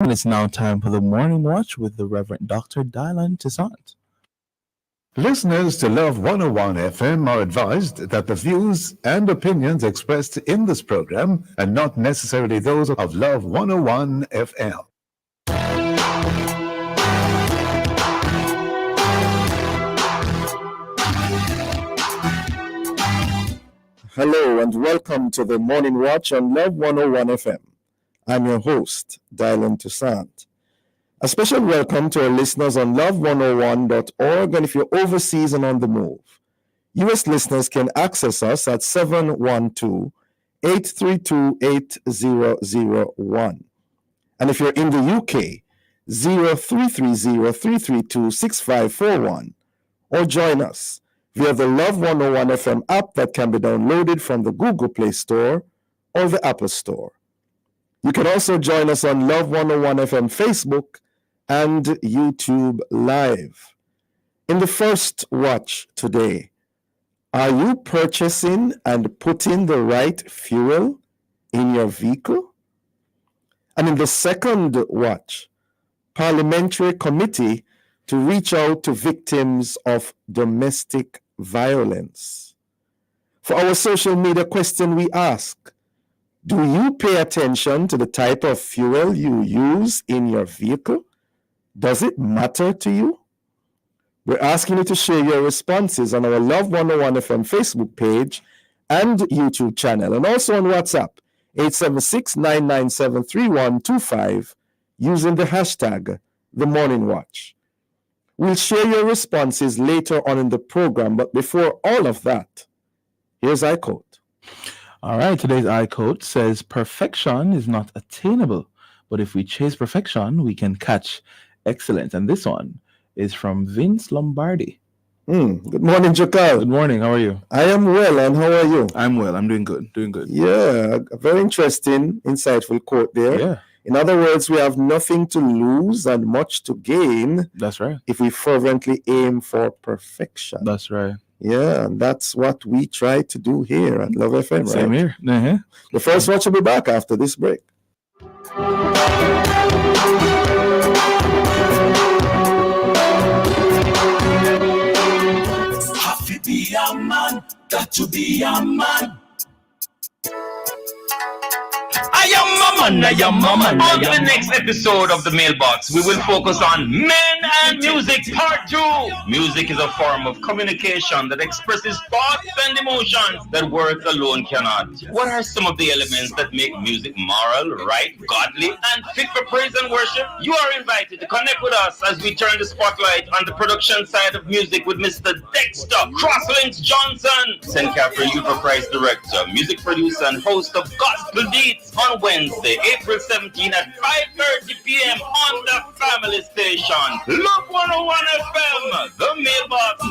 And it's now time for the Morning Watch with the Reverend Dr. Dylan Toussaint. Listeners to Love 101 FM are advised that the views and opinions expressed in this program are not necessarily those of Love 101 FM. Hello and welcome to the Morning Watch on Love 101 FM. I'm your host, Dylan Toussaint. A special welcome to our listeners on love101.org, and if you're overseas and on the move, U.S. listeners can access us at 712-832-8001. And if you're in the UK, 0330-332-6541, or join us via the Love 101 FM app that can be downloaded from the Google Play Store or the Apple Store. You can also join us on Love 101 FM Facebook and YouTube Live. In the first watch today, are you purchasing and putting the right fuel in your vehicle? And in the second watch, Parliamentary Committee to reach out to victims of domestic violence. For our social media question, we ask, do you pay attention to the type of fuel you use in your vehicle? Does it matter to you? We're asking you to share your responses on our Love 101 FM Facebook page and YouTube channel, and also on WhatsApp, 876-997-3125, using the hashtag #TheMorningWatch. We'll share your responses later on in the program, but before all of that, here's our quote. All right, today's I quote says, "Perfection is not attainable, but if we chase perfection, we can catch excellence." And this one is from Vince Lombardi. Good morning, Jakal. Good morning. How are you? I am well, and how are you? I'm well. I'm doing good. Yeah, a very interesting, insightful quote there. Yeah, In other words, we have nothing to lose and much to gain that's right. if we fervently aim for perfection. That's right. Yeah, and that's what we try to do here at Love FM, right? Same here. Uh-huh. The first watch will be back after this break. Have to be a man, got to be a man. I am Maman. On to the next episode of The Mailbox, we will focus on men and music part 2. Music is a form of communication that expresses thoughts and emotions that words alone cannot. What are some of the elements that make music moral, right, godly, and fit for praise and worship? You are invited to connect with us as we turn the spotlight on the production side of music with Mr. Dexter Crosslinks Johnson, St. Catherine Youth for Christ Director, music producer and host of Gospel Beats on Wednesday, April 17 at 5:30 p.m. on the family station. Love 101 FM, the Mailbox,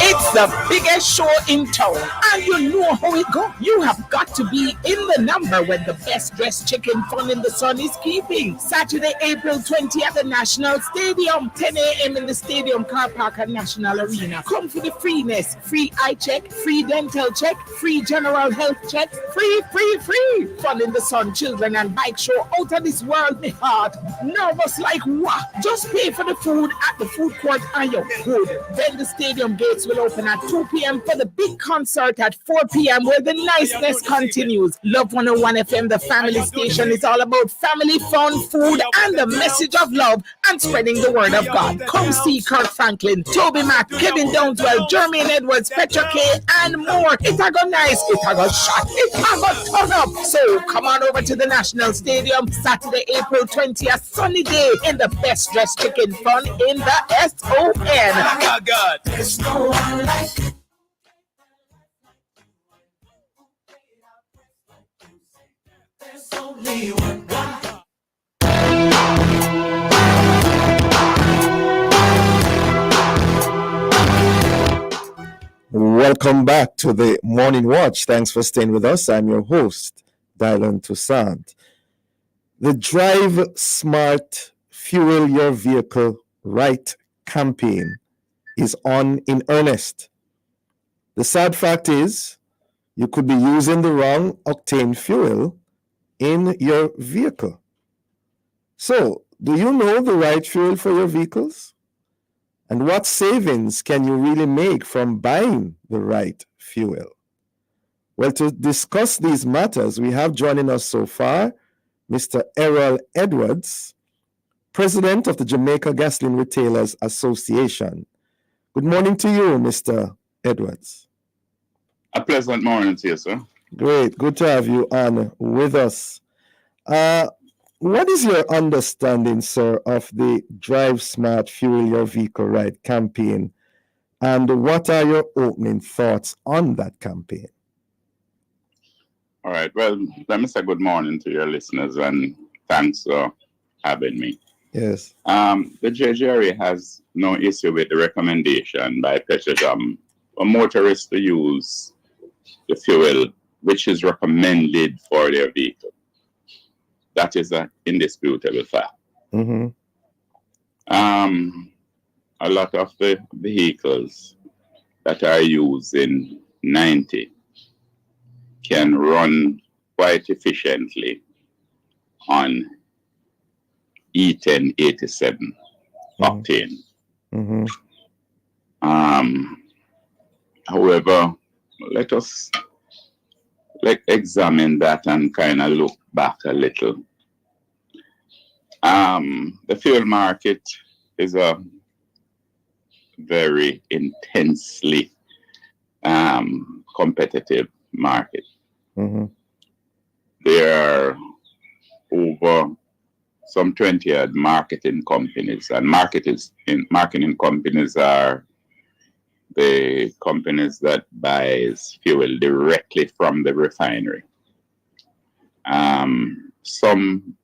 It's the biggest show in town, and you know how it goes. You have got to be in the number when the best dressed chicken fun in the sun is keeping. Saturday, April 20th at the National Stadium, 10 a.m. in the Stadium Car Park at National Arena. Come for the freeness, free eye check, free dental check, free general health check, free. Fun in the sun, children and bike show out of this world, me heart. Nervous like what? Just pay for the food at the food court and you're good. Then the stadium gates will open at 2 p.m. for the big concert at 4 p.m. where the niceness continues. Love 101 FM, the family station, is all about family, fun, food, and the message of love and spreading the word of God. Come see Kirk Franklin, Toby Mac, Kevin Downswell, Jermaine Edwards, Petra K, and more. It a go nice, it a go shot, it a go turn up. So come on over to the National Stadium, Saturday, April 20th, sunny day, in the best dressed chicken fun in the SON. Oh God. There's no one like you. There's only one God. Welcome back to the Morning Watch. Thanks for staying with us. I'm your host, Dylan Toussaint. The Drive Smart Fuel Your Vehicle Right campaign is on in earnest. The sad fact is, you could be using the wrong octane fuel in your vehicle. So, do you know the right fuel for your vehicles? And what savings can you really make from buying the right fuel? Well, to discuss these matters, we have joining us so far Mr. Errol Edwards, President of the Jamaica Gasoline Retailers Association. Good morning to you, Mr. Edwards. A pleasant morning to you, sir. Great. Good to have you on with us. What is your understanding, sir, of the Drive Smart Fuel Your Vehicle Right campaign? And what are your opening thoughts on that campaign? All right. Well, let me say good morning to your listeners and thanks for having me. Yes. The JGRA has no issue with the recommendation by Petrojam for motorists to use the fuel which is recommended for their vehicle. That is an indisputable fact. Mm-hmm. A lot of the vehicles that are using 90 can run quite efficiently on E1087 octane. Mm-hmm. However, let us examine that and kind of look back a little. The fuel market is a very intensely competitive market. Mm-hmm. There are over some 20 odd marketing companies, and marketing companies are the companies that buys fuel directly from the refinery. Some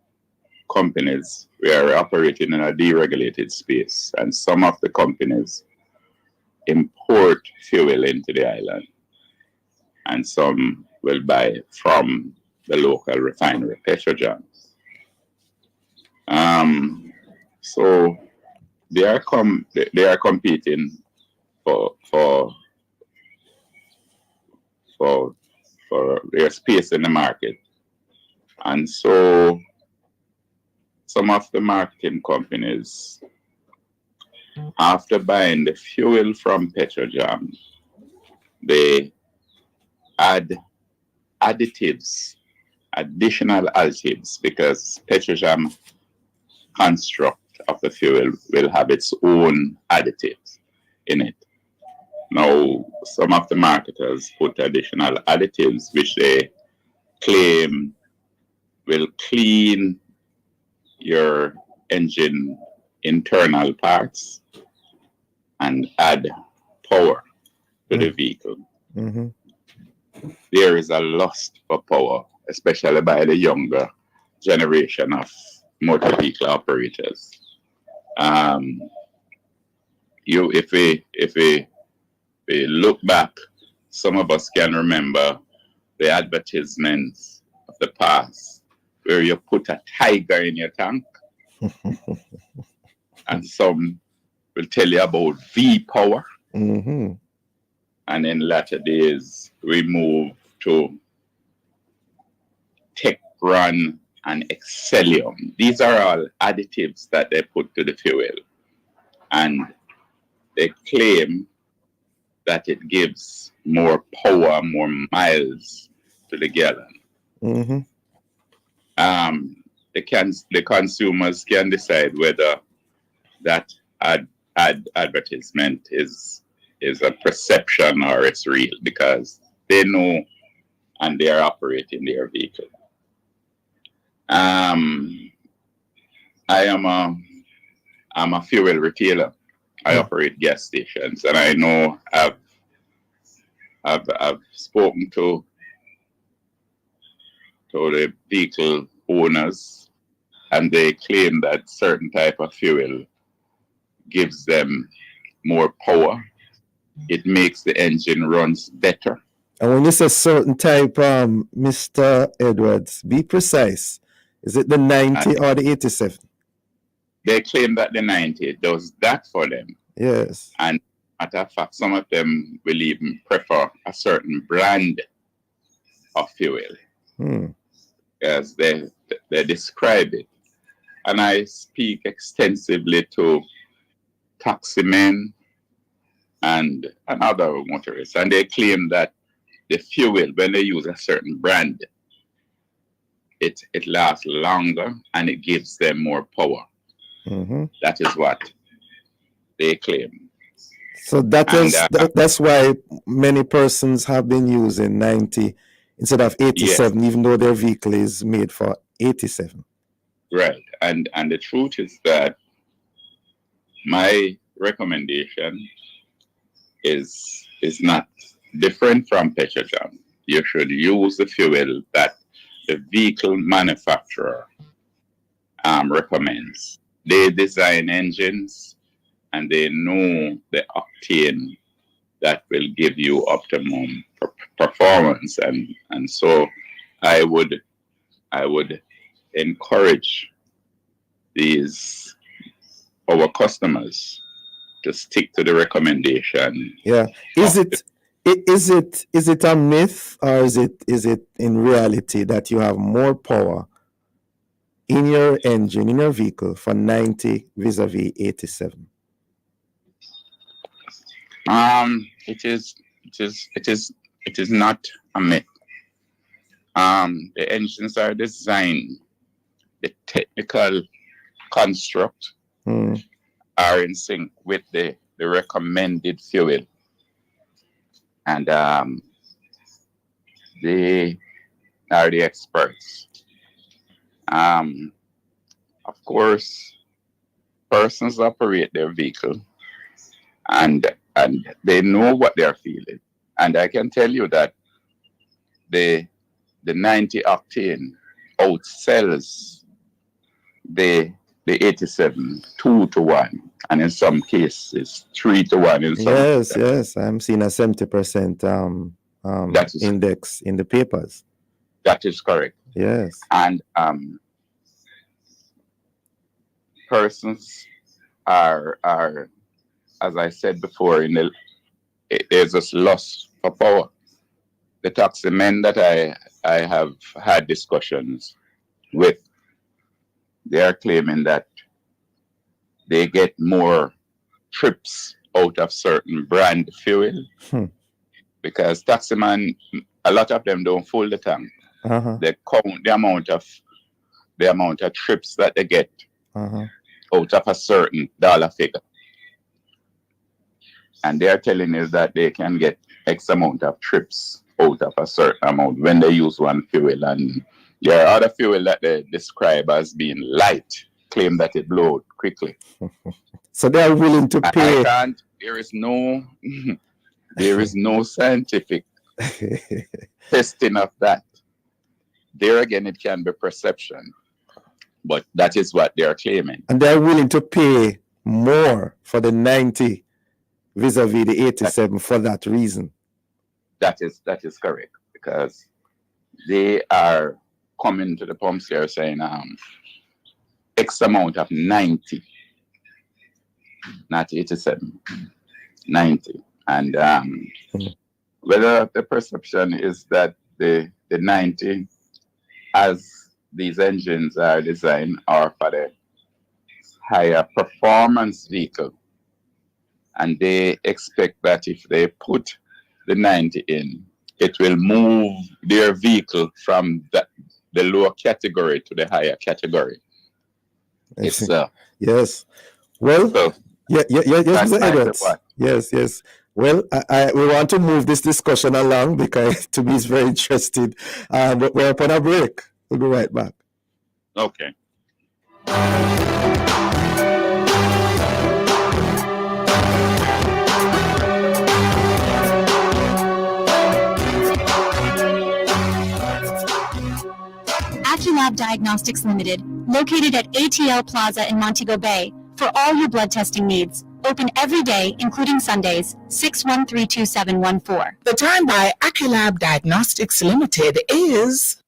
companies we are operating in a deregulated space, and some of the companies import fuel into the island, and some will buy from the local refinery, Petrojam. So they are competing for their space in the market, and so some of the marketing companies, after buying the fuel from Petrojam, they add additional additives, because Petrojam construct of the fuel will have its own additives in it. Now, some of the marketers put additional additives which they claim will clean your engine internal parts and add power to the vehicle. Mm-hmm. There is a lust for power, especially by the younger generation of motor vehicle operators. If we look back, some of us can remember the advertisements of the past where you put a tiger in your tank, and some will tell you about V-power. Mm-hmm. And in latter days, we move to Tech Run and Excellium. These are all additives that they put to the fuel, and they claim that it gives more power, more miles to the gallon. Mm-hmm. The consumers can decide whether that advertisement is a perception or it's real, because they know and they are operating their vehicle. I'm a fuel retailer. I operate gas stations, and I know I've spoken to the vehicle owners, and they claim that certain type of fuel gives them more power. It makes the engine runs better. And when you say certain type, Mr. Edwards, be precise. Is it the 90 or the 87? they claim that the 90 does that for them. Yes. And matter of fact, some of them will even prefer a certain brand of fuel. As they describe it. And I speak extensively to taximen and other motorists, and they claim that the fuel, when they use a certain brand, it lasts longer and it gives them more power. That is what they claim. So that's why many persons have been using 90 instead of 87, even though their vehicle is made for 87. Right. And the truth is that my recommendation is not different from Petrocham. You should use the fuel that the vehicle manufacturer recommends. They design engines and they know the octane that will give you optimum performance, and so I would encourage our customers to stick to the recommendation. Yeah. Is it a myth, or is it in reality that you have more power in your engine, in your vehicle, for 90 vis-a-vis 87? It is not a myth. The engines are designed, the technical construct are in sync with the recommended fuel. And they are the experts. Of course, persons operate their vehicle and they know what they're feeling. And I can tell you that the 90 octane outsells the 87 2-1, and in some cases 3-1. Yes, I'm seeing a 70% index in the papers. That is correct. Yes. And persons are, as I said before, there's this lust for power. The taxi men that I have had discussions with, they are claiming that they get more trips out of certain brand fuel because taximan, a lot of them don't full the tank. They count the amount of trips that they get out of a certain dollar figure. And they are telling us that they can get X amount of trips out of a certain amount when they use one fuel. And there are other fuel that they describe as being light, claim that it blows quickly. So they are willing to pay. There is no scientific testing of that. There again, it can be perception, but that is what they are claiming. And they are willing to pay more for the 90 vis-a-vis the 87 for that reason. That is correct, because they are coming to the pumps here saying X amount of 90, not 87, 90. And whether the perception is that the 90, as these engines are designed, are for the higher performance vehicle. And they expect that if they put the 90 in, it will move their vehicle from the lower category to the higher category. Yes. Well, so yes. Well, we want to move this discussion along because to me it's very interesting. But we're upon a break. We'll be right back. Okay. Aculab Diagnostics Limited, located at ATL Plaza in Montego Bay, for all your blood testing needs. Open every day, including Sundays, 6132714. The time by Aculab Diagnostics Limited is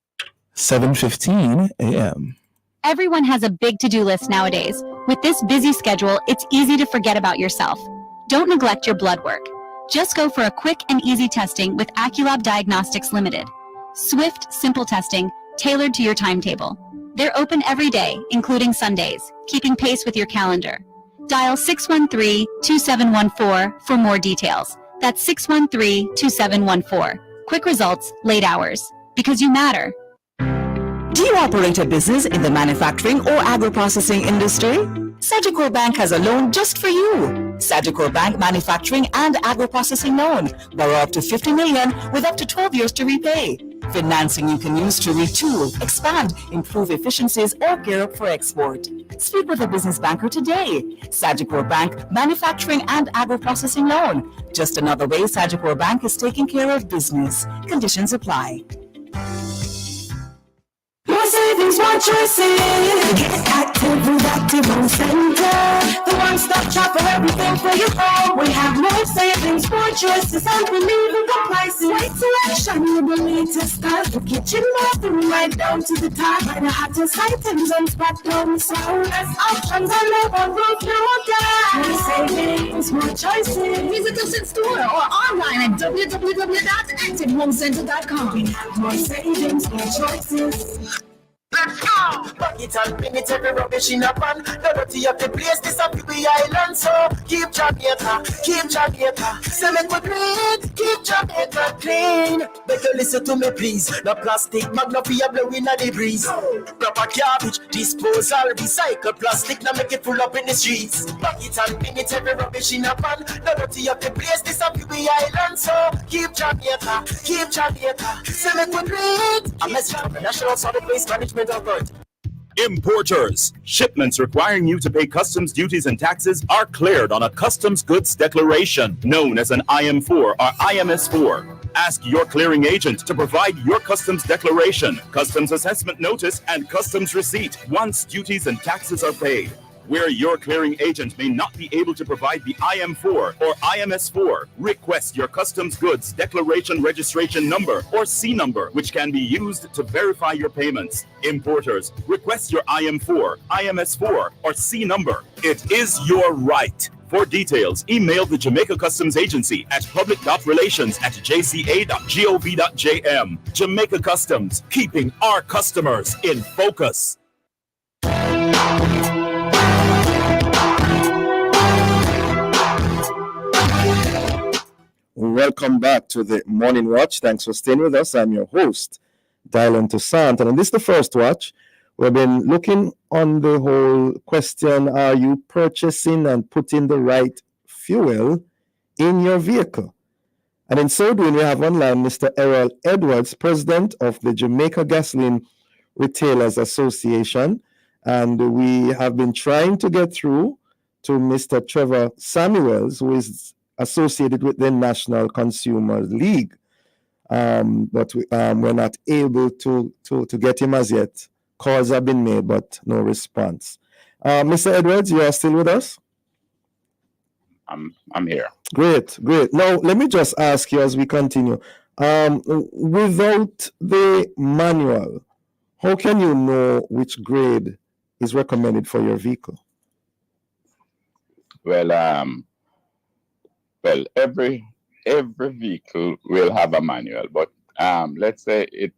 7:15 a.m. Everyone has a big to-do list nowadays. With this busy schedule, it's easy to forget about yourself. Don't neglect your blood work. Just go for a quick and easy testing with Aculab Diagnostics Limited. Swift, simple testing, tailored to your timetable. They're open every day, including Sundays, keeping pace with your calendar. Dial 613-2714 for more details. That's 613-2714. Quick results, late hours. Because you matter. Do you operate a business in the manufacturing or agro-processing industry? Sagicor Bank has a loan just for you. Sagicor Bank Manufacturing and Agro-Processing Loan. Borrow up to $50 million with up to 12 years to repay. Financing you can use to retool, expand, improve efficiencies, or gear up for export. Speak with a business banker today. Sagicor Bank Manufacturing and Agro-Processing Loan. Just another way Sagicor Bank is taking care of business. Conditions apply. More savings, more choices. Get active with Active Home Center. The one-stop shop for everything for your home. We have more savings, more choices, unbelievable prices. Great selection, you believe to start the kitchen, bathroom, right down to the top. Buy the hottest items on spot on so less options on the one roof, no doubt. More savings, more choices. Visit us in store or online at www.activehomecenter.com. We have more savings, more choices. Let's go! Back it and pin it, every rubbish in a pan. The dirty of the place, this a the island. So keep Jamaica, say make we clean, keep Jamaica clean. Better listen to me please. No plastic bag, no fear blowing at the breeze. Proper garbage, disposal, recycle plastic, now make it full up in the streets. Back it and pin it, every rubbish in a pan. The dirty of the place, this a the island. So keep Jamaica, say make we clean. A message from the National Solid Waste Management. Importers. Shipments requiring you to pay customs duties and taxes are cleared on a customs goods declaration known as an IM4 or IMS4. Ask your clearing agent to provide your customs declaration, customs assessment notice, and customs receipt once duties and taxes are paid. Where your clearing agent may not be able to provide the IM4 or IMS4, request your customs goods declaration registration number or C number, which can be used to verify your payments. Importers, request your IM4, IMS4, or C number. It is your right. For details, email the Jamaica Customs Agency at public.relations@jca.gov.jm. Jamaica Customs, keeping our customers in focus. Welcome back to the Morning Watch. Thanks for staying with us. I'm your host, Dylan Toussaint. And in this, the first watch, we've been looking on the whole question, are you purchasing and putting the right fuel in your vehicle? And in so doing, we have online Mr. Errol Edwards, president of the Jamaica Gasoline Retailers Association. And we have been trying to get through to Mr. Trevor Samuels, who is associated with the National Consumer League, but we're not able to get him as yet. Calls have been made, but no response. Mr. Edwards, you are still with us? I'm here. Great. Now, let me just ask you as we continue. Without the manual, how can you know which grade is recommended for your vehicle? Well, every vehicle will have a manual, but let's say it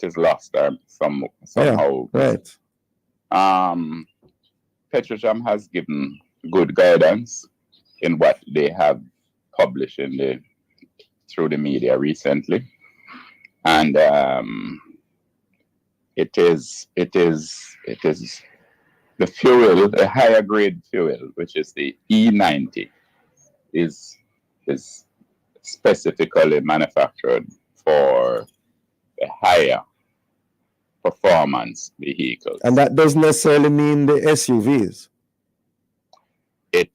is lost somehow. Yeah, right. Petrojam has given good guidance in what they have published through the media recently, and it is the fuel, the higher grade fuel, which is the E90. Is specifically manufactured for the higher performance vehicles. And that doesn't necessarily mean the SUVs. It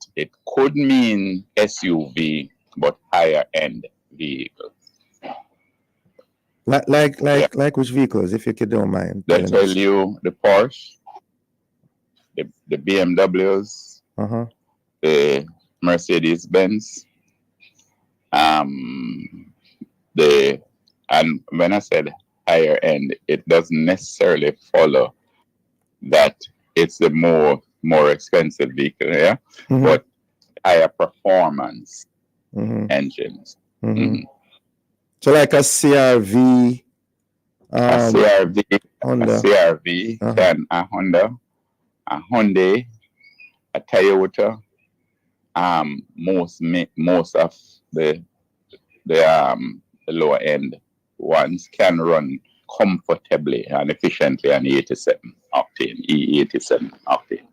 could mean SUV, but higher end vehicles. Like which vehicles, if you don't mind? They tell you the Porsche, the BMWs, the Mercedes-Benz, and when I said higher end, it doesn't necessarily follow that it's the more more expensive vehicle, yeah, but higher performance engines. So like a CRV, a CRV, Honda. a CRV, then a Honda, a Hyundai, a Toyota. Most of the lower end ones can run comfortably and efficiently on 87 octane, E87 octane.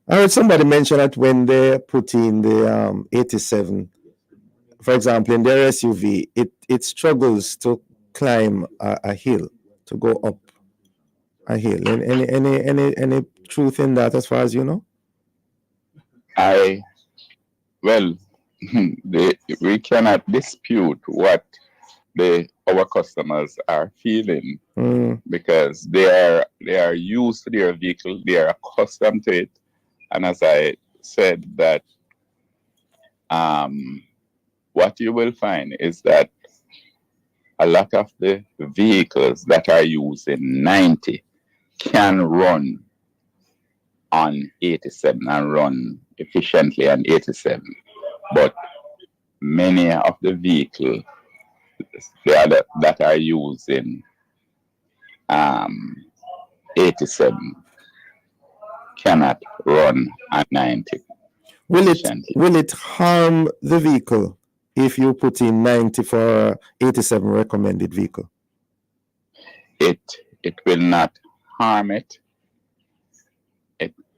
I heard somebody mention that when they put in the 87, for example, in their SUV, it struggles to climb a hill, to go up a hill. Any truth in that, as far as you know? We cannot dispute what our customers are feeling because they are used to their vehicle, they are accustomed to it, and as I said, that what you will find is that a lot of the vehicles that are used in 90 can run on 87 and run efficiently on 87, but many of the vehicles that are used in 87 cannot run on 90. Will it harm the vehicle if you put in 90 for 87 recommended vehicle? It will not harm it.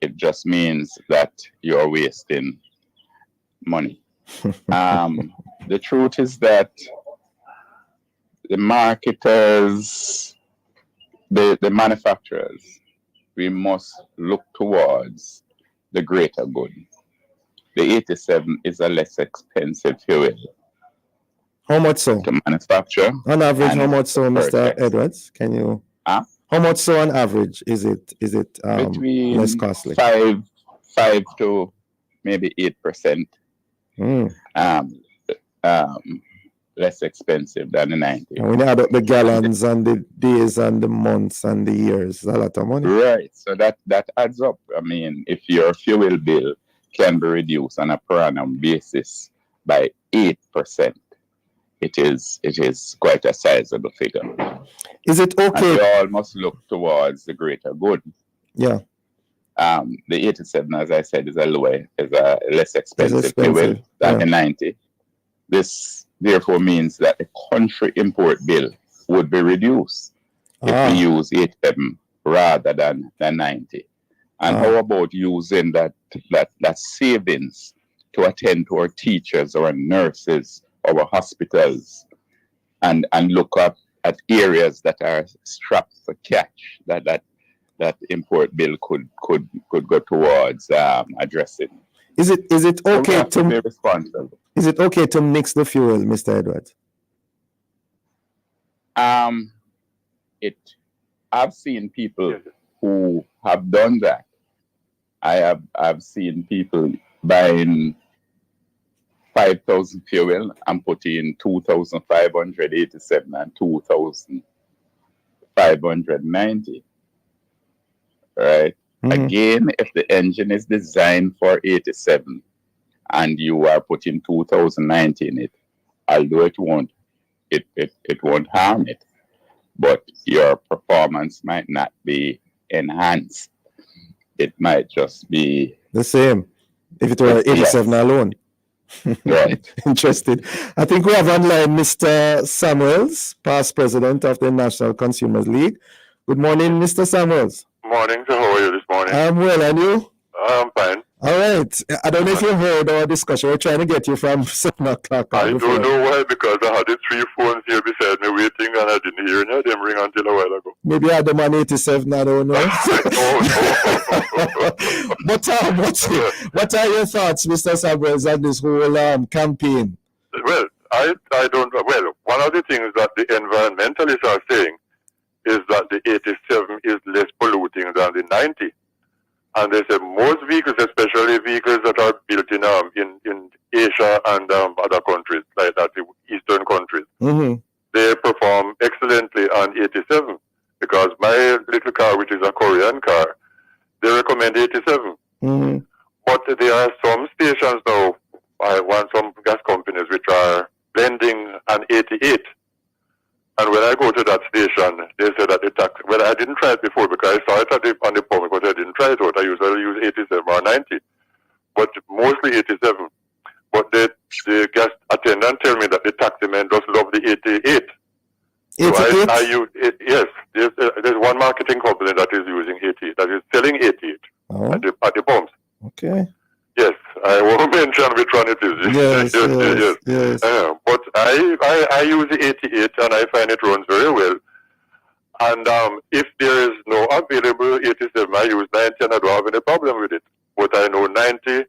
It just means that you're wasting money. The truth is that the marketers, the manufacturers, we must look towards the greater good. The 87 is a less expensive fuel. How much so? To manufacture. On average, how much so, Mr. Edwards? Can you? How much so on average is it? Between less costly? 5 to maybe 8%. Less expensive than the 90. And when you add up the gallons and the days and the months and the years, it's a lot of money. Right. So that adds up. I mean, if your fuel bill can be reduced on a per annum basis by 8%, it is quite a sizable figure. Is it okay? And we all must look towards the greater good. Yeah. The 87, as I said, is a less expensive fuel than the 90. This therefore means that the country import bill would be reduced if we use 87 rather than 90. And how about using that savings to attend to our teachers, our nurses, our hospitals, and look up at areas that are strapped for cash that import bill could go towards addressing. Is it okay to be responsible? Is it okay to mix the fuel, Mr. Edwards? I've seen people who have done that. I've seen people buying 5,000 fuel and put in 2,587 and 2,590. Right? Again, if the engine is designed for 87 and you are putting 2,090 in it, although it won't harm it, but your performance might not be enhanced. It might just be the same if it were 87 alone. Right. Interested. I think we have online Mr. Samuels, past president of the National Consumers League. Good morning, Mr. Samuels. Morning. So how are you this morning? I'm well, and you? I'm fine. All right. I don't know if you heard our discussion. We're trying to get you from 7 o'clock. I don't know why, because I had the 3 phones here beside me waiting and I didn't hear any of them ring until a while ago. Maybe I had them on 87, I don't know. But what are your thoughts, Mr. Samuels, on this whole campaign? Well, I don't know. Well, one of the things that the environmentalists are saying is that the 87 is less polluting than the 90. And they say most vehicles, especially vehicles that are built in Asia and other countries, like that, the Eastern countries, they perform excellently on 87. Because my little car, which is a Korean car, they recommend 87. I want some gas companies which are blending an 88. And when I go to that station, they say that the tax, well, I didn't try it before because I saw it on the pump, but I didn't try it out. I usually use 87 or 90, but mostly 87. But the gas attendant tell me that the taxi man just love the 88. 88? So I use it, yes. There's one marketing company that is using 88, that is selling 88 at the pumps. Okay. Yes, I won't mention which one it is. Yes. But I use the 88 and I find it runs very well. And if there is no available 87, I use 90 and I don't have any problem with it. But I know 90,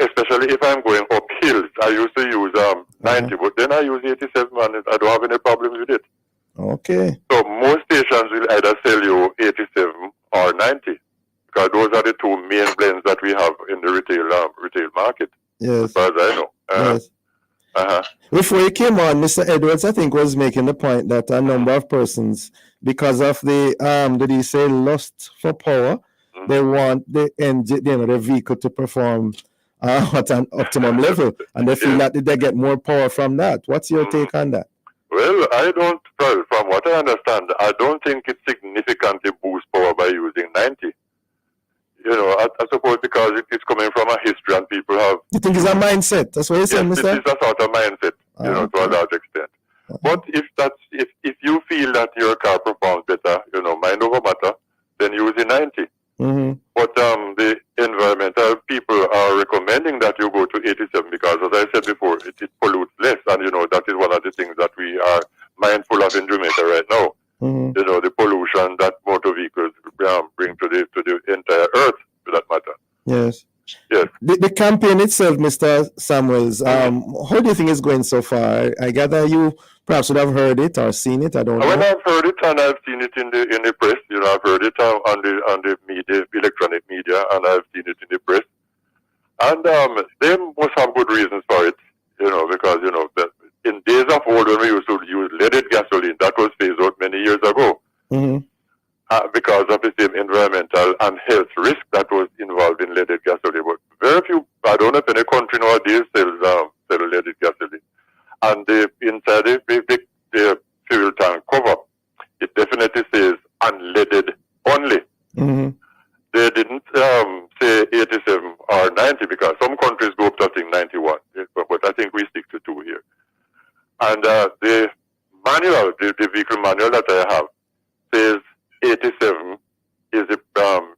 especially if I'm going up hills, I used to use 90, but then I use 87 and I don't have any problems with it. Okay. So most stations will either sell you 87 or 90. Because those are the two main blends that we have in the retail market. Yes. As far as I know. Yes. Before you came on, Mr. Edwards, I think, was making the point that a number of persons, because of the, did he say, lust for power, they want the vehicle to perform at an optimum level, and they feel that they get more power from that. What's your take on that? Well, from what I understand, I don't think it significantly boosts power by using 90. You know, I suppose because it's coming from a history and people have... You think it's a mindset? That's what you're saying, Yes, Mr.? it is a sort of mindset, to a large extent. But if you feel that your car performs better, mind over matter, then use the 90. But the environmental people are recommending that you go to 87 because, as I said before, it pollutes less. And, that is one of the things that we are mindful of in Jamaica right now. The pollution that motor vehicles bring to the entire earth, for that matter. Yes. Yes. The campaign itself, Mr. Samuels, how do you think it's going so far? I gather you perhaps would have heard it or seen it. I don't know. Well, I've heard it and I've seen it in the press. I've heard it on the media, electronic media, and I've seen it in the press. And they must have good reasons for it, because in days of old when we used to use leaded gasoline, that was phased out many years ago. Because of the same environmental and health risk that was involved in leaded gasoline. But very few, I don't know if any country nowadays sells leaded gasoline. And inside the fuel tank cover, it definitely says unleaded only. They didn't say 87 or 90 because some countries go up to, I think, 91. But I think we stick to 2 here. And the manual, the vehicle manual that I have, says 87 is the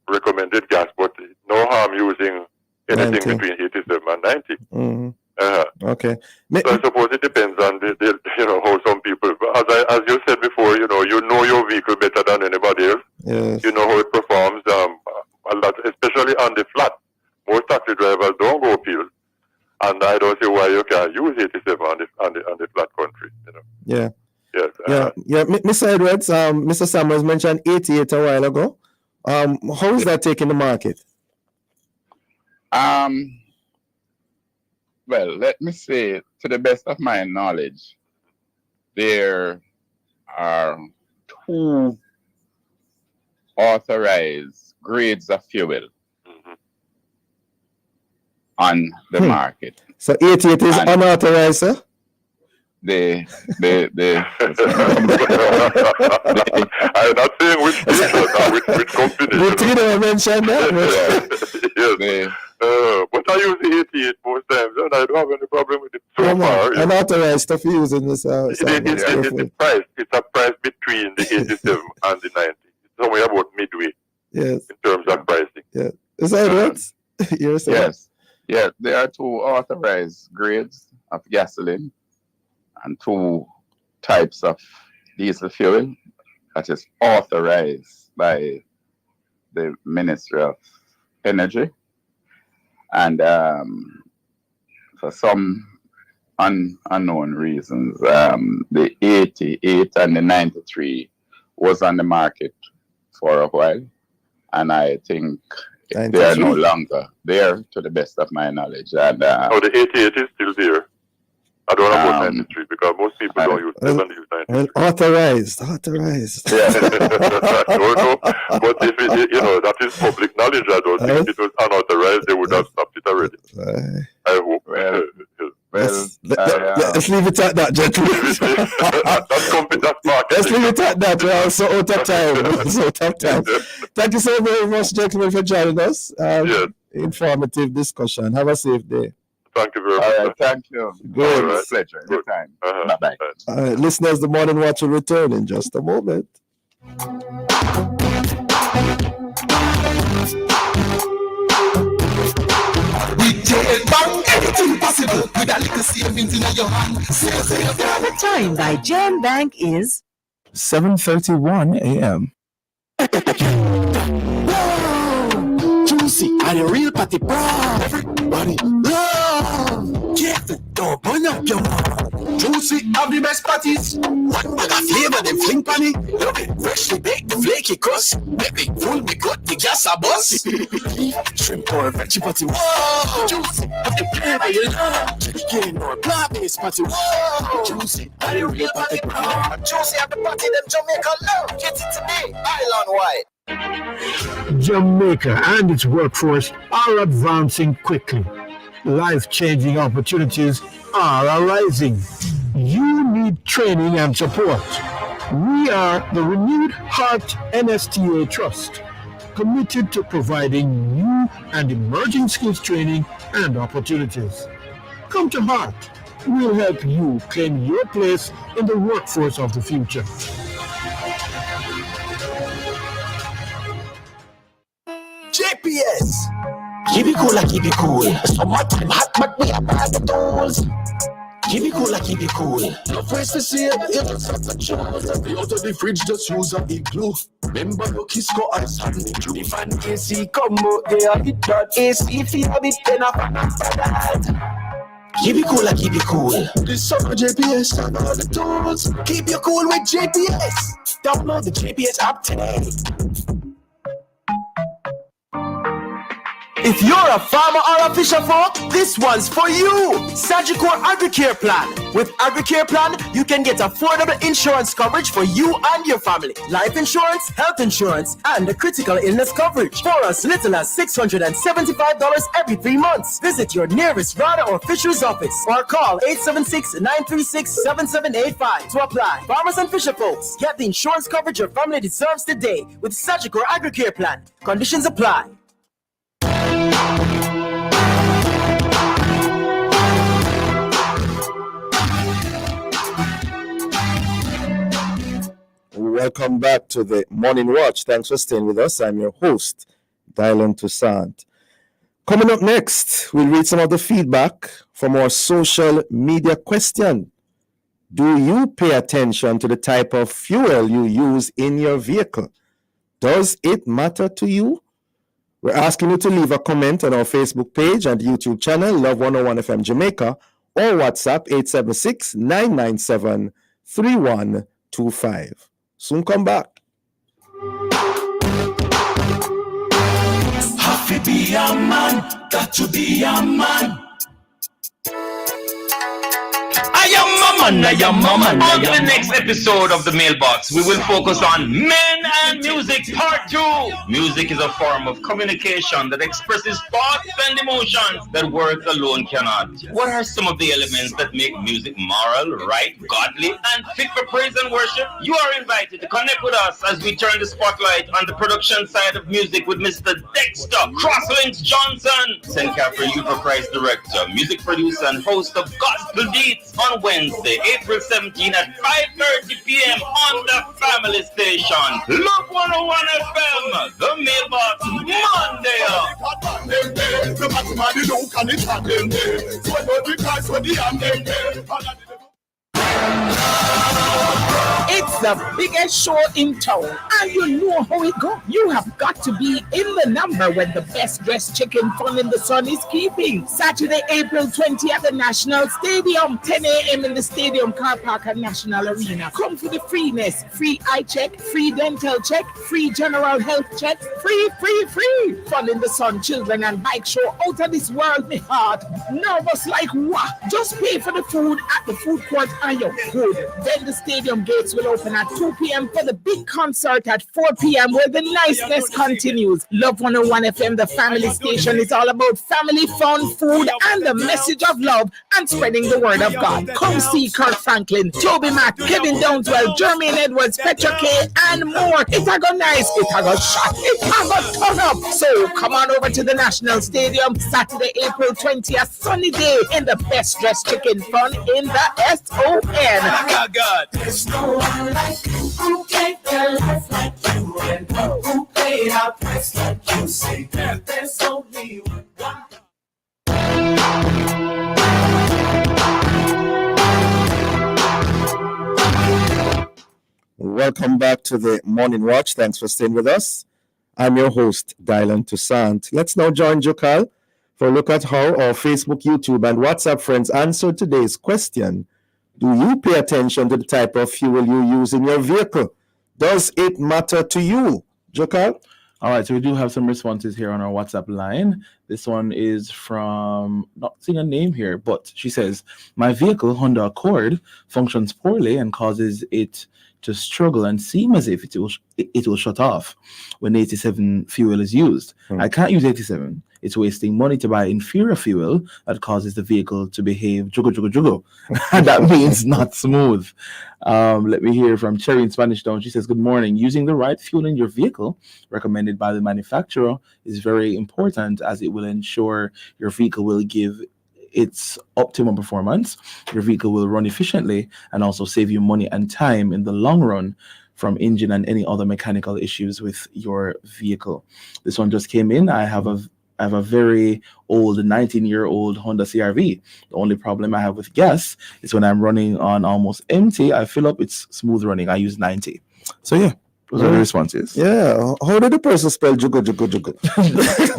recommended gas, but no harm using anything 90. Between 87 and 90. Okay. So I suppose it depends on how some people. As you said before, you know your vehicle better than anybody else. Yes. You know how it performs. A lot, especially on the flat. Most taxi drivers don't go uphill, and I don't see why you can't use 87 on the flat country. Yeah. Yes. Mr. Edwards, Mr. Samuels mentioned 88 a while ago. How is that taking the market? Well, let me say, to the best of my knowledge, there are 2 authorized grades of fuel on the market. So 88 is unauthorized, sir? I'm not saying which company. But you don't mention that. Yes. But I use the 88 most times, and I don't have any problem with it so far. Unauthorized stuff you use in this. It's a price. It's a price between the 87 and the 90. It's somewhere about midway. Yes. In terms of pricing. Yeah. Is that right? You're saying? Yes. Yeah, there are 2 authorized grades of gasoline and 2 types of diesel fuel that is authorized by the Ministry of Energy. And for some unknown reasons, the 88 and the 93 was on the market for a while. And I think 93? They are no longer there, to the best of my knowledge. And the 88 is still there. I don't know about 93 because most people don't use 93. Well, authorized. I don't know, but if that is public knowledge. I don't think if it was unauthorized, they would have stopped it already. I hope. Let's leave it at that, gentlemen. Let's leave it at that. We're also out of time. Thank you so very much, gentlemen, for joining us. Informative discussion. Have a safe day. Thank you very much. All right, thank you. Good. Right. Pleasure. Good time. Bye-bye. Listeners, the Morning Watch will return in just a moment. Anything possible with a little savings in your hand. The time by Jam Bank is 7:31 a.m. Juicy and a real party bra. Everybody love. Careful, don't burn up your mouth. Juicy have the best parties. One bag of flavor, them fling panny. Love it, freshly baked, the flaky crust. Baby, full me cut, the gas a bust. Shrimp or veggie patty. Whoa, juicy have the flavor you love. Chicken or plant-based patty. Whoa, juicy and a real party bra. Juicy have the party, them Jamaica love. Get it today, island-wide. Jamaica and its workforce are advancing quickly. Life-changing opportunities are arising. You need training and support. We are the Renewed Heart NSTA Trust, committed to providing new and emerging skills training and opportunities. Come to Heart. We'll help you claim your place in the workforce of the future. JPS. Keep it cool, keep it cool. Summertime hot, but we have bad tools. Keep it cool, keep it cool. No place to see it, you don't have to choose. Every out of the fridge, just use a big glue. Remember your Kisco ice and the glue. If an AC come out there, hit that AC. If you have it, then I fan after that. Keep it cool, keep it cool. This summer JPS and all the tools. Keep you cool with JPS. Download the JPS app today. If you're a farmer or a fisher folk, this one's for you. Sagicor AgriCare Plan. With AgriCare Plan, you can get affordable insurance coverage for you and your family. Life insurance, health insurance, and a critical illness coverage for as little as $675 every 3 months. Visit your nearest RADA or fisheries office or call 876-936-7785 to apply. Farmers and fisher folks, get the insurance coverage your family deserves today with Sagicor AgriCare Plan. Conditions apply. Welcome back to the Morning Watch. Thanks for staying with us. I'm your host, Dylan Toussaint. Coming up next, we'll read some of the feedback from our social media question. Do you pay attention to the type of fuel you use in your vehicle? Does it matter to you? We're asking you to leave a comment on our Facebook page and YouTube channel, Love 101 FM Jamaica, or WhatsApp 876-997-3125. Soon come back. Have to be a man, got to be a man. I am a man. On to the next episode of the Mailbox, we will focus on men and music part 2. Music is a form of communication that expresses thoughts and emotions that words alone cannot. What are some of the elements that make music moral, right, godly, and fit for praise and worship? You are invited to connect with us as we turn the spotlight on the production side of music with Mr. Dexter Crosslinks Johnson, St. Catherine Youth for Christ Director, music producer and host of Gospel Beats on Wednesday, April 17 at 5:30 p.m. on the family station. Love 101 FM, the Mailbox, Monday. It's the biggest show in town, and you know how it goes. You have got to be in the number when the best dressed chicken fun in the sun is keeping. Saturday, April 20th at the National Stadium, 10 a.m. in the stadium car park at National Arena. Come for the freeness, free eye check, free dental check, free general health check, free. Fun in the sun, children and bike show out of this world, me heart. Nervous like what? Just pay for the food at the food court and you're good. Then the stadium gates will open at 2 p.m. for the big concert at 4 p.m. where the niceness continues. Love 101 FM, the family station, is all about family, fun, food, and the message of love and spreading the word of God. Come see Kirk Franklin, Toby Mac, Kevin Downswell, Jermaine Edwards, Petra K, and more. It a go nice, it a go shot, it a go turn up. So come on over to the National Stadium, Saturday, April 20th, sunny day, in the best dressed chicken fun in the SON. God. There's no one like you who gave their life like you, and who paid our price like you. Say there's only one God. Welcome back to the Morning Watch. Thanks for staying with us. I'm your host, Dylan Toussaint. Let's now join Jokal for a look at how our Facebook, YouTube, and WhatsApp friends answered today's question. Do you pay attention to the type of fuel you use in your vehicle? Does it matter to you? Jokal? All right, so we do have some responses here on our WhatsApp line. This one is from, not seeing a name here, but she says, my vehicle, Honda Accord, functions poorly and causes it to struggle and seem as if it will shut off when 87 fuel is used. I can't use 87. It's wasting money to buy inferior fuel that causes the vehicle to behave jugo. And that means not smooth. Let me hear from Cherry in Spanish Town. She says, good morning. Using the right fuel in your vehicle recommended by the manufacturer is very important, as it will ensure your vehicle will give its optimum performance. Your vehicle will run efficiently and also save you money and time in the long run from engine and any other mechanical issues with your vehicle. This one just came in. I have a very old 19-year-old Honda CR-V. The only problem I have with gas is when I'm running on almost empty, I fill up, it's smooth running. I use 90. So yeah, those are the responses. Yeah. How did the person spell jugo?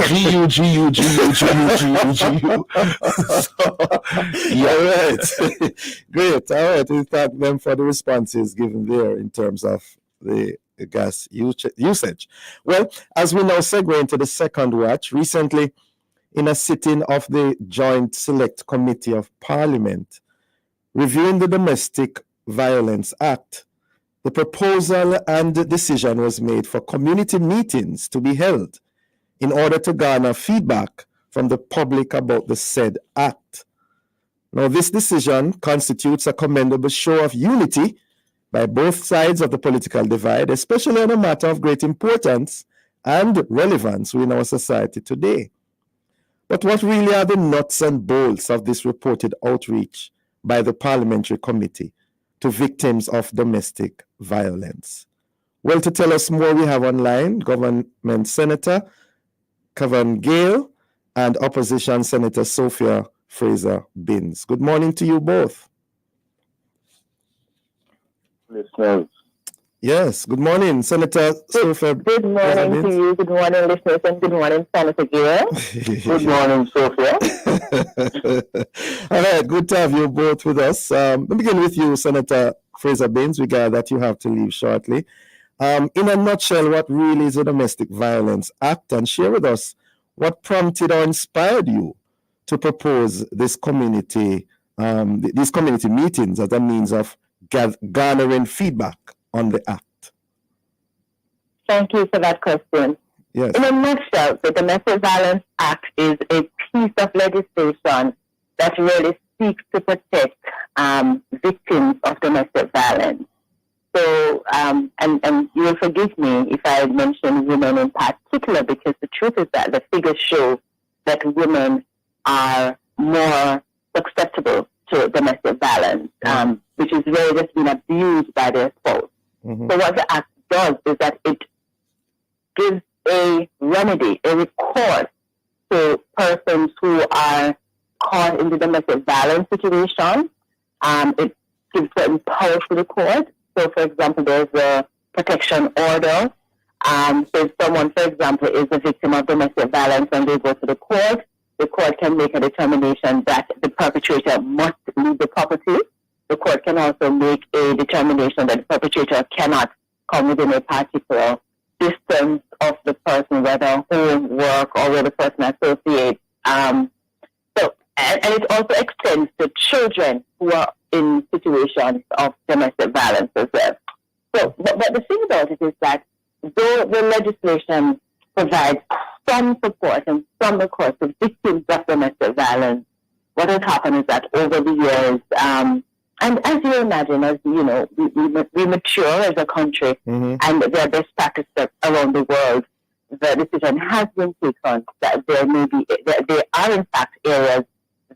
G-U-G-U-G-U-G-U-G-U. All right. Great. All right. We thank them for the responses given there in terms of the gas usage. Well, as we now segue into the second watch, recently in a sitting of the Joint Select Committee of Parliament reviewing the Domestic Violence Act, the proposal and decision was made for community meetings to be held in order to garner feedback from the public about the said act. Now, this decision constitutes a commendable show of unity by both sides of the political divide, especially on a matter of great importance and relevance in our society today. But what really are the nuts and bolts of this reported outreach by the Parliamentary Committee to victims of domestic violence? Well, to tell us more, we have online Government Senator Kevin Gale and Opposition Senator Sophia Fraser-Binns. Good morning to you both. Listeners. Yes, good morning, Senator Sophia. Good morning to you, good morning, listeners, and good morning, Senator Gale. Good morning, Sophia. All right, good to have you both with us. Let me begin with you, Senator Fraser-Binns. We gather that you have to leave shortly. In a nutshell, what really is a Domestic Violence Act? And share with us what prompted or inspired you to propose this community, these community meetings as a means of garnering feedback on the act. Thank you for that question. Yes. In a nutshell, the Domestic Violence Act is a piece of legislation that really seeks to protect victims of domestic violence. So, and you will forgive me if I mention women in particular, because the truth is that the figures show that women are more susceptible to domestic violence, which is really just being abused by their spouse. Mm-hmm. So what the act does is that it gives a remedy, a recourse to persons who are caught in the domestic violence situation. It gives certain powers to the court So, for example, there's a protection order. So if someone, for example, is a victim of domestic violence and they go to the court can make a determination that the perpetrator must leave the property. The court can also make a determination that the perpetrator cannot come within a particular distance of the person, whether home, work, or where the person associates. And it also extends to children who are in situations of domestic violence as well. So, but the thing about it is that though the legislation provides some support and some recourse to victims of domestic violence, what has happened is that over the years, and as you imagine, as you know, we mature as a country, and there are best practices around the world. The decision has been taken that there are in fact areas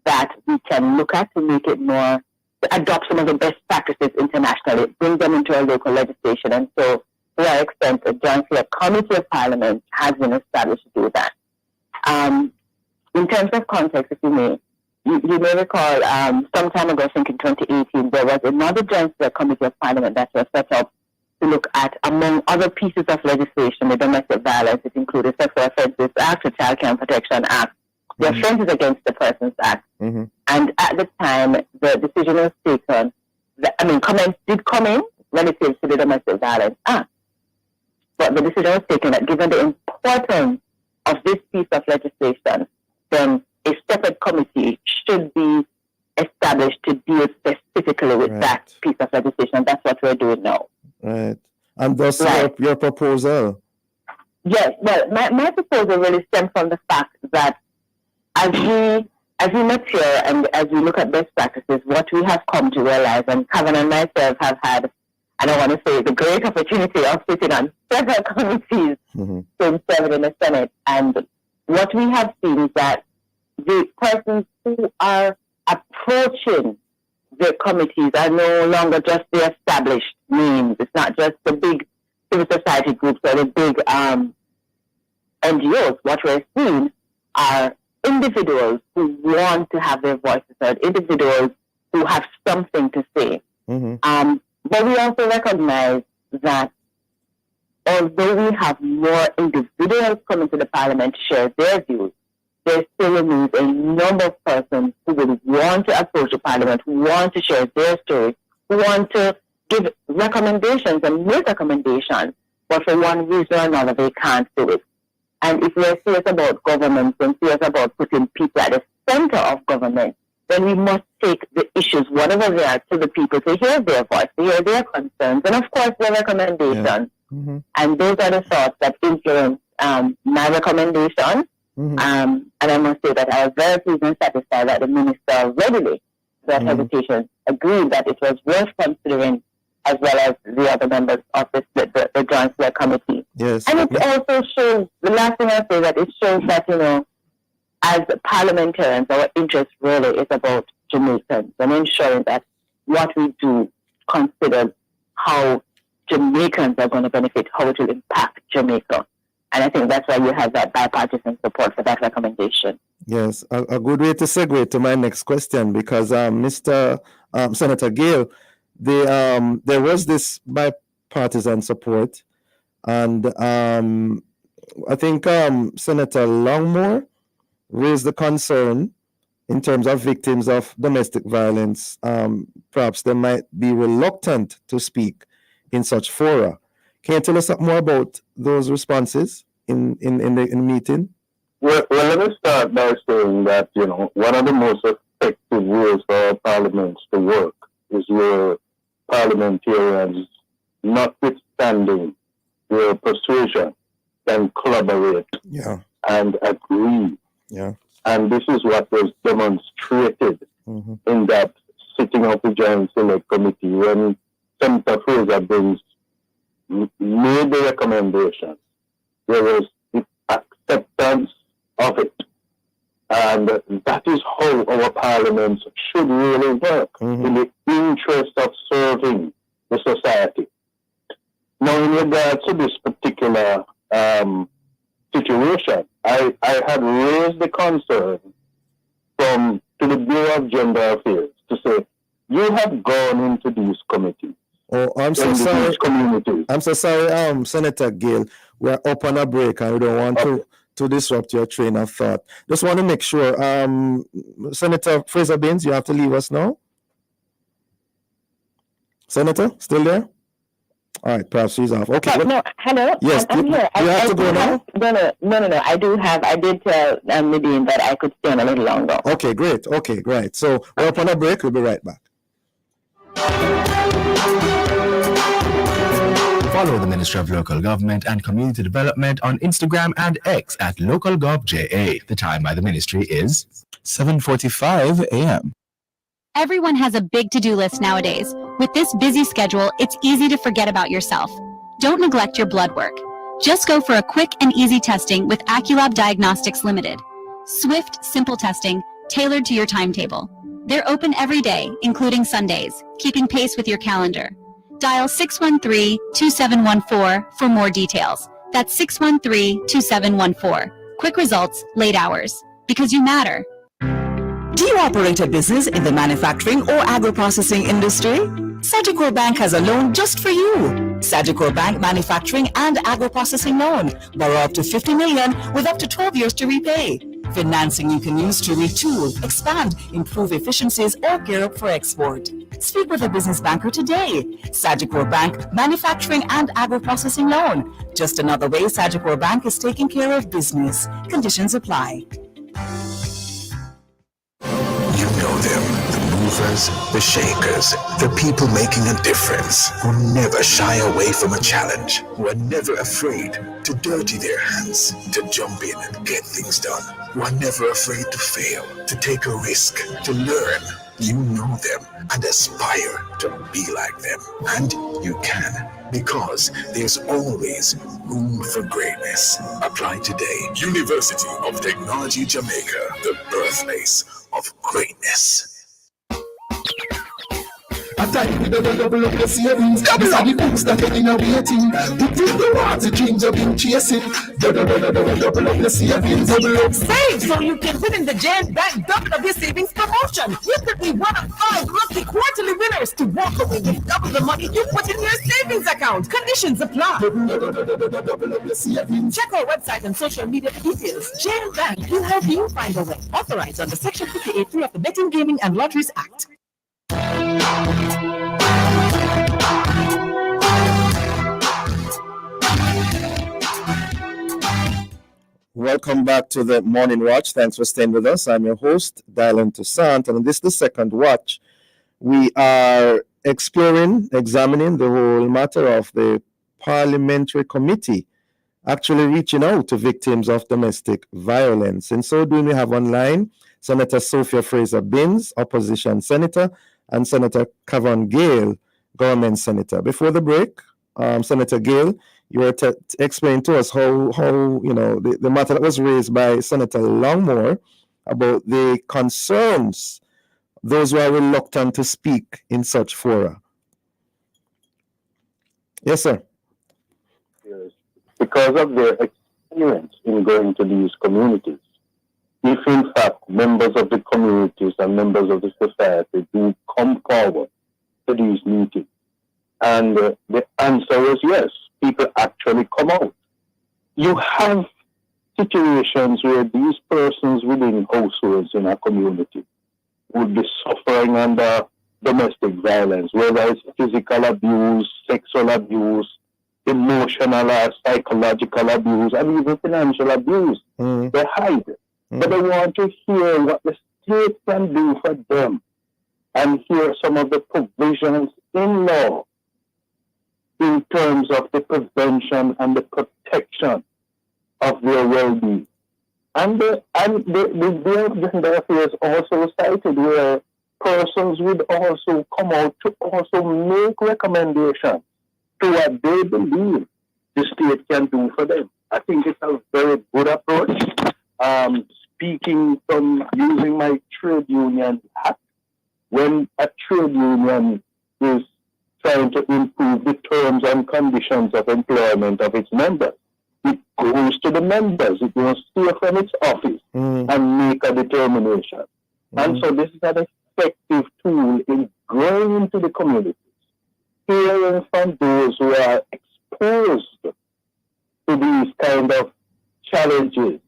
that we can look at to make it more, to adopt some of the best practices internationally, bring them into our local legislation, and so to that extent, a joint select committee of parliament has been established to do that. In terms of context, if you may, you may recall some time ago, I think in 2018, there was another joint select committee of parliament that was set up to look at, among other pieces of legislation, the domestic violence. It included Sexual Offences Act, the Child Care and Protection Act, the Offences Against the Persons Act. And at the time, the decision was taken, comments did come in relative to the Domestic Violence Act. But the decision was taken that given the importance of this piece of legislation, then a separate committee should be established to deal specifically with that piece of legislation. That's what we're doing now. Right. And thus your proposal? Yes. Well, my proposal really stems from the fact that as we mature and as we look at best practices, what we have come to realize, and Kevin and myself have had, I don't want to say the great opportunity of sitting on several committees since serving in the Senate. And what we have seen is that the persons who are approaching the committees are no longer just the established names. It's not just the big civil society groups or the big NGOs. What we're seeing are individuals who want to have their voices heard, individuals who have something to say. But we also recognize that although we have more individuals coming to the parliament to share their views, there still remains a number of persons who will want to approach the parliament, who want to share their stories, who want to give recommendations and make recommendations, but for one reason or another they can't do it. And if we're serious about government and serious about putting people at the center of government, then we must take the issues, whatever they are, to the people to hear their voice, to hear their concerns, and of course their recommendations. And those are the thoughts that influence my recommendation. And I must say that I was very pleased and satisfied that the minister readily, without hesitation, agreed that it was worth considering, as well as the other members of the Joint Select Committee. Yes. And it also shows, the last thing I say, that it shows that, you know, as parliamentarians, our interest really is about Jamaicans and ensuring that what we do considers how Jamaicans are going to benefit, how it will impact Jamaica. And I think that's why you have that bipartisan support for that recommendation. Yes, a good way to segue to my next question, because Mr. Senator Gale, there was this bipartisan support, and I think Senator Longmore raised the concern in terms of victims of domestic violence. Perhaps they might be reluctant to speak in such fora. Can you tell us something more about those responses in the meeting? Well, let me start by saying that, you know, one of the most effective ways for our parliaments to work is where parliamentarians, notwithstanding their persuasion, can collaborate and agree. And this is what was demonstrated in that sitting of the Joint Select Committee when Senator Fraser Briggs made the recommendation. There was the acceptance of it. And that is how our parliaments should really work, in the interest of serving the society. Now, in regard to this particular situation, I had raised the concern to the Bureau of Gender Affairs to say, you have gone into these committees Oh, I'm so in sorry. these communities. I'm so sorry, Senator Gale. We're up on a break and we don't want to disrupt your train of thought. Just want to make sure, Senator Fraser Binns, you have to leave us now. Senator, still there? All right, perhaps she's off. Okay. No, hello. Yes, I'm here. You have to go now? No. I did tell Nadine that I could stay on a little longer. Okay, great. Okay, great. So we're up on a break. We'll be right back. Follow the Ministry of Local Government and Community Development on Instagram and X at LocalGovJA. The time by the ministry is 7:45 a.m. Everyone has a big to-do list nowadays. With this busy schedule, it's easy to forget about yourself. Don't neglect your blood work. Just go for a quick and easy testing with Aculab Diagnostics Limited. Swift, simple testing, tailored to your timetable. They're open every day, including Sundays, keeping pace with your calendar. Dial 613-2714 for more details. That's 613-2714. Quick results, late hours. Because you matter. Do you operate a business in the manufacturing or agro-processing industry? Sagicor Bank has a loan just for you. Sagicor Bank Manufacturing and Agro-Processing Loan. Borrow up to $50 million with up to 12 years to repay. Financing you can use to retool, expand, improve efficiencies, or gear up for export. Speak with a business banker today. Sagicor Bank Manufacturing and Agro-Processing Loan. Just another way Sagicor Bank is taking care of business. Conditions apply. You know them, the movers, the shakers, the people making a difference, who never shy away from a challenge, who are never afraid to dirty their hands, to jump in and get things done, who are never afraid to fail, to take a risk, to learn. You know them and aspire to be like them. And you can, because there's always room for greatness. Apply today. University of Technology Jamaica, the birthplace of greatness. Double up your savings. Double up the books that are in a waiting. To fill the water dreams of been chasing. Double up your savings. Double up. Save so you can win in the Jan Bank Double Up Your Savings promotion. You could be one of 5 lucky quarterly winners to walk away with double the money you put in your savings account. Conditions apply. Double up your savings. Check our website and social media for details. Jan Bank will help you find a way. Authorized under Section 58.3 of the Betting, Gaming and Lotteries Act. Welcome back to the Morning Watch. Thanks for staying with us. I'm your host, Dylan Toussaint, and this is the second watch. We are examining the whole matter of the parliamentary committee actually reaching out to victims of domestic violence. And so doing, we have online Senator Sophia Fraser Binns, opposition senator, and Senator Kavon Gale, government senator. Before the break, Senator Gale, you were explaining to us how the matter that was raised by Senator Longmore about the concerns those who are reluctant to speak in such fora. Yes, sir. Yes. Because of their experience in going to these communities, if in fact members of the communities and members of the society do come forward to these meetings, and the answer was yes, people actually come out. You have situations where these persons within households in our community would be suffering under domestic violence, whether it's physical abuse, sexual abuse, emotional or psychological abuse, and even financial abuse. They hide it. But they want to hear what the state can do for them and hear some of the provisions in law in terms of the prevention and the protection of their well-being. And the Bureau of Gender Affairs also cited where persons would also come out to also make recommendations to what they believe the state can do for them. I think it's a very good approach. Speaking from using my trade union hat, when a trade union is trying to improve the terms and conditions of employment of its members, it goes to the members. It will steer from its office and make a determination. And so this is an effective tool in going into the communities hearing from those who are exposed to these kind of challenges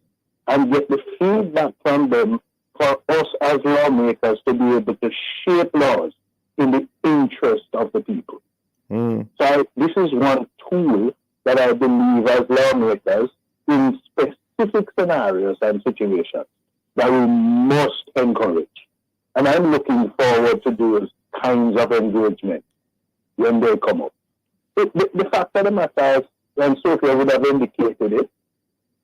and get the feedback from them for us as lawmakers to be able to shape laws in the interest of the people. So this is one tool that I believe as lawmakers in specific scenarios and situations that we must encourage. And I'm looking forward to those kinds of engagement when they come up. The fact of the matter is, and Sophia would have indicated it,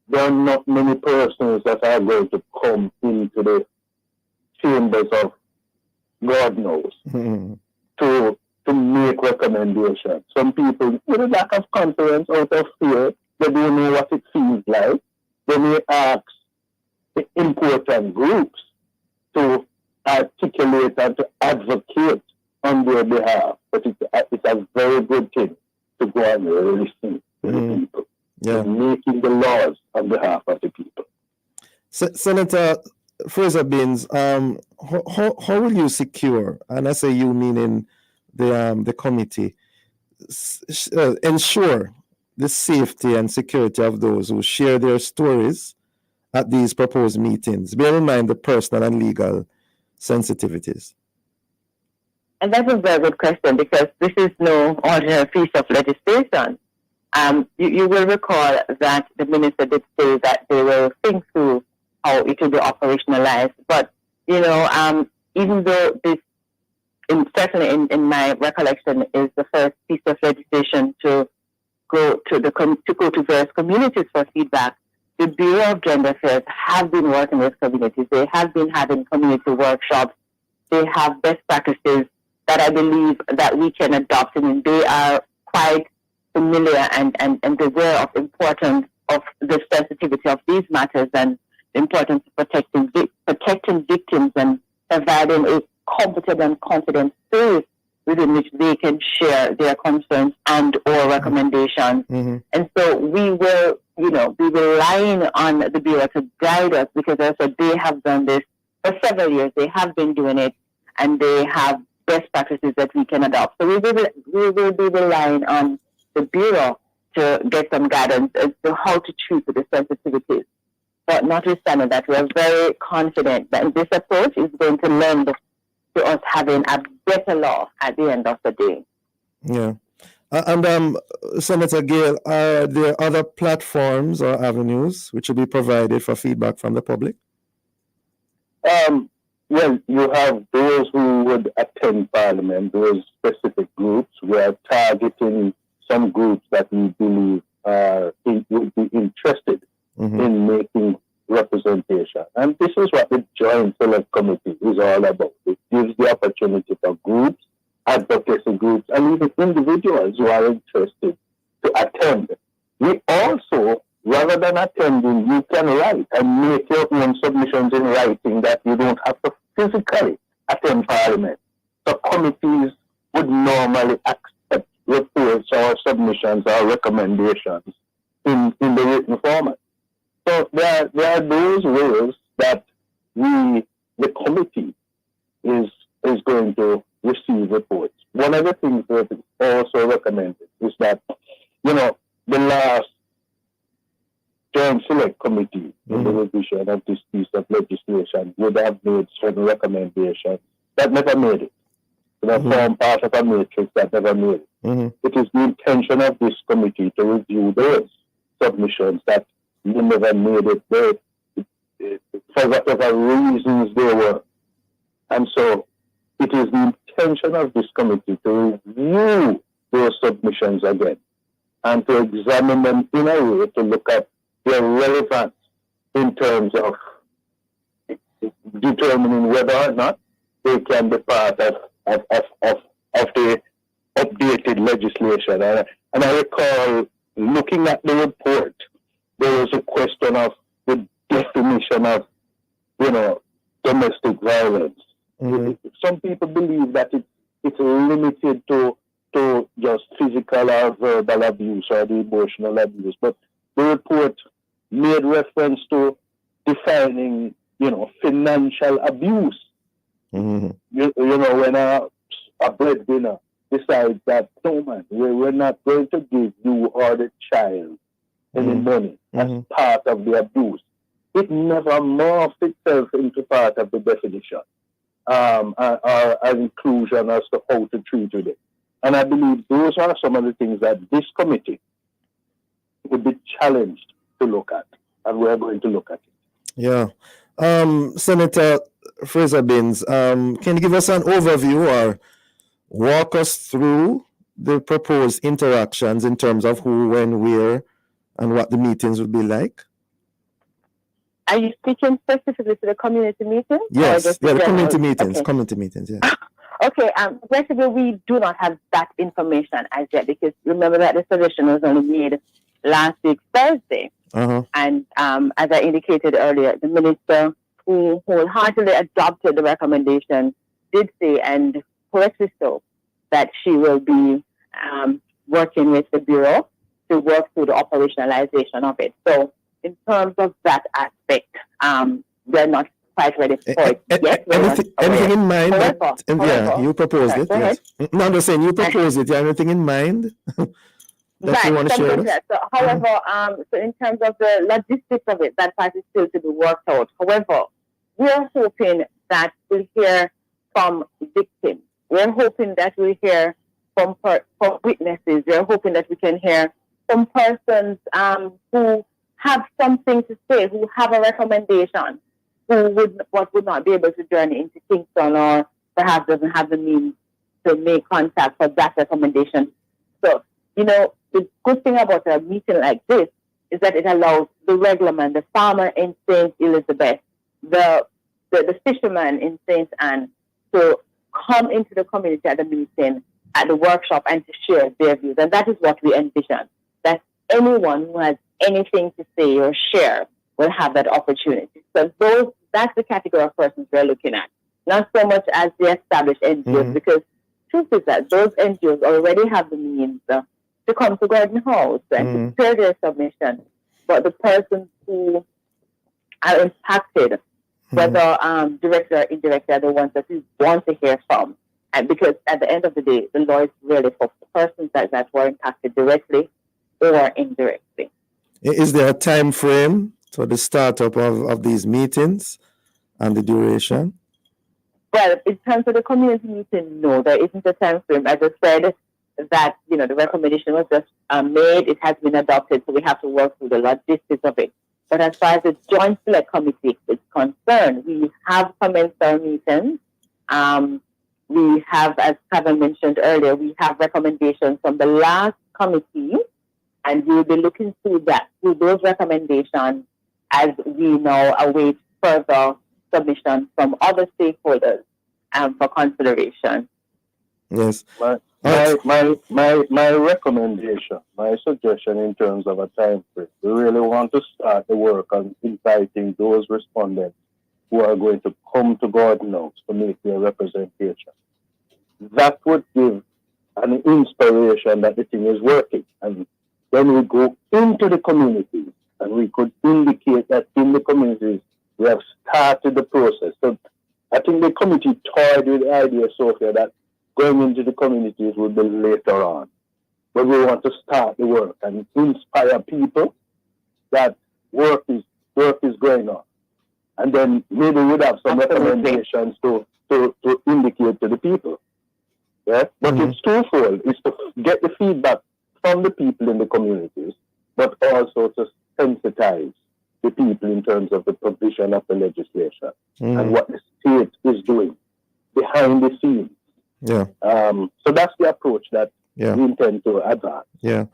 there are not many persons that are going to come into the chambers of God knows to make recommendations. Some people, with a lack of confidence, out of fear, they don't know what it feels like. They may ask the important groups to articulate and to advocate on their behalf. But it's a very good thing to go and listen to the people. Making the laws on behalf of the people. Senator Fraser Binns, how will you secure, and I say you meaning the committee, ensure the safety and security of those who share their stories at these proposed meetings? Bear in mind the personal and legal sensitivities. And that's a very good question, because this is no ordinary piece of legislation. You will recall that the minister did say that they will think through how it will be operationalized. But, you know, even though this, certainly in my recollection, is the first piece of legislation to go to various communities for feedback, the Bureau of Gender Affairs have been working with communities. They have been having community workshops. They have best practices that I believe that we can adopt. I mean, they are quite familiar and aware of the importance of the sensitivity of these matters and the importance of protecting victims and providing a competent and confident space within which they can share their concerns and or recommendations. And so we will, be relying on the Bureau to guide us, because as I said, they have done this for several years. They have been doing it, and they have best practices that we can adopt. So we will be relying on the Bureau to get some guidance as to how to treat the sensitivities. But notwithstanding that, we are very confident that this approach is going to lend to us having a better law at the end of the day. Yeah. And Senator Gale, are there other platforms or avenues which will be provided for feedback from the public? Well, you have those who would attend Parliament, those specific groups. We are targeting some groups that we believe would be interested in making representation. And this is what the Joint Select Committee is all about. It gives the opportunity for groups, advocacy groups, and even individuals who are interested to attend. We also, rather than attending, you can write and make your own submissions in writing that you don't have to physically attend Parliament. So committees would normally accept reports or submissions or recommendations in the written format. So there are those ways that the committee is going to receive reports. One of the things that is also recommended is that, the last Joint Select Committee in the revision of this piece of legislation would have made certain recommendations that never made it. Form part of a matrix that never made it. It is the intention of this committee to review those submissions that never made it there for whatever reasons they were. And so it is the intention of this committee to review those submissions again and to examine them in a way to look at their relevance in terms of determining whether or not they can be part of the updated legislation. And I recall looking at the report, there was a question of the definition of, domestic violence. Some people believe that it's limited to just physical or verbal abuse or the emotional abuse. But the report made reference to defining, financial abuse. When a breadwinner decides that, no man, we're not going to give you or the child any money as part of the abuse, it never morphs itself into part of the definition or an inclusion as to how to treat with it. And I believe those are some of the things that this committee would be challenged to look at, and we're going to look at it. Yeah. Senator Fraser-Binns, can you give us an overview or walk us through the proposed interactions in terms of who, when, where, and what the meetings would be like? Are you speaking specifically to the community meeting? Yes, the community meetings. Okay. Community meetings, yeah. Okay, basically we do not have that information as yet, because remember that the suggestion was only made last week Thursday. And as I indicated earlier, the minister who wholeheartedly adopted the recommendation did say, and correctly so, that she will be working with the Bureau to work through the operationalization of it. So in terms of that aspect, we're not quite ready for it yet. Anything in mind? However, you proposed it. Yes. No, I'm just saying you proposed it. You have anything in mind that you want to share with us? So, however, so in terms of the logistics of it, that part is still to be worked out. However, we are hoping that we'll hear from victims. We're hoping that we'll hear from witnesses. We're hoping that we can hear from persons who have something to say, who have a recommendation, who would not be able to journey into Kingston or perhaps doesn't have the means to make contact for that recommendation. So, the good thing about a meeting like this is that it allows the regular man, the farmer in St. Elizabeth, the fisherman in St. Anne, to come into the community at the meeting, at the workshop, and to share their views. And that is what we envision, that anyone who has anything to say or share will have that opportunity. So that's the category of persons we're looking at. Not so much as the established NGOs, because truth is that those NGOs already have the means to come to Garden House and to share their submission. But the persons who are impacted, whether directly or indirectly, are the ones that we want to hear from. And because at the end of the day, the law is really for persons that were impacted directly or indirectly. Is there a time frame for the startup of these meetings and the duration? Well, in terms of the community meeting, no, there isn't a time frame. As I said, that the recommendation was just made, it has been adopted, so we have to work through the logistics of it. But as far as the Joint Select Committee is concerned, we have commenced our meetings. We have, as Kevin mentioned earlier, we have recommendations from the last committee, and we will be looking through those recommendations as we now await further submissions from other stakeholders for consideration. Yes. My recommendation, my suggestion in terms of a time frame, we really want to start the work on inviting those respondents who are going to come to Garden House to make their representation. That would give an inspiration that the thing is working. And then we go into the communities and we could indicate that in the communities we have started the process. So I think the committee toyed with the idea, Sophia, that going into the communities will be later on. But we want to start the work and inspire people that work is going on. And then maybe we'd have some recommendations to indicate to the people. Yeah? But it's twofold. It's to get the feedback from the people in the communities, but also to sensitize the people in terms of the provision of the legislation and what the state is doing behind the scenes. Yeah. So that's the approach that we intend to advance. Yeah.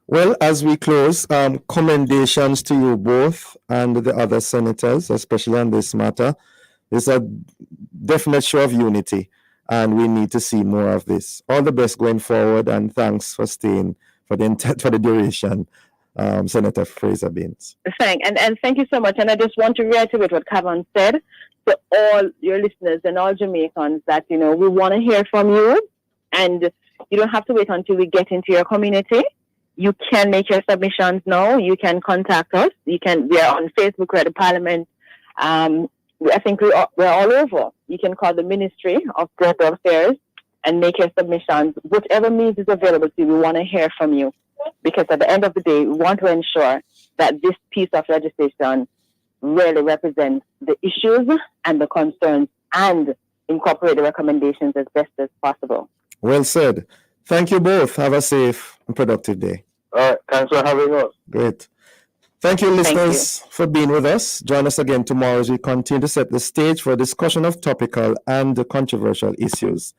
Well, as we close, commendations to you both and the other senators, especially on this matter. It's a definite show of unity, and we need to see more of this. All the best going forward, and thanks for staying for the duration, Senator Fraser-Binns. And thank you so much. And I just want to reiterate what Kevin said to all your listeners and all Jamaicans that, we want to hear from you, and you don't have to wait until we get into your community. You can make your submissions now. You can contact us. We are on Facebook, we're at the Parliament. I think we're all over. You can call the Ministry of Global Affairs and make your submissions. Whatever means is available to you, we want to hear from you. Because at the end of the day, we want to ensure that this piece of legislation really represents the issues and the concerns and incorporate the recommendations as best as possible. Well said. Thank you both. Have a safe and productive day. All right. Thanks for having us. Great. Thank you, listeners, for being with us. Join us again tomorrow as we continue to set the stage for a discussion of topical and controversial issues.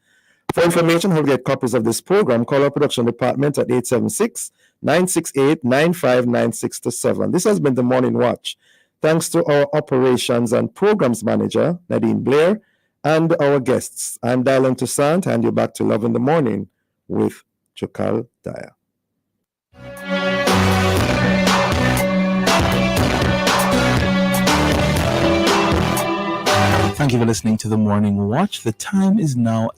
For information, how to get copies of this program, call our production department at 876-968-9596-7. This has been the Morning Watch. Thanks to our operations and programs manager, Nadine Blair, and our guests. I'm Dylan Toussaint, and you back to Love in the Morning with Chukal Daya. Thank you for listening to the Morning Watch. The time is now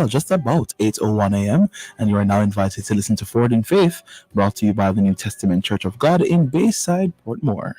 just about 8:01 a.m. and you are now invited to listen to Forward in Faith, brought to you by the New Testament Church of God in Bayside, Portmore.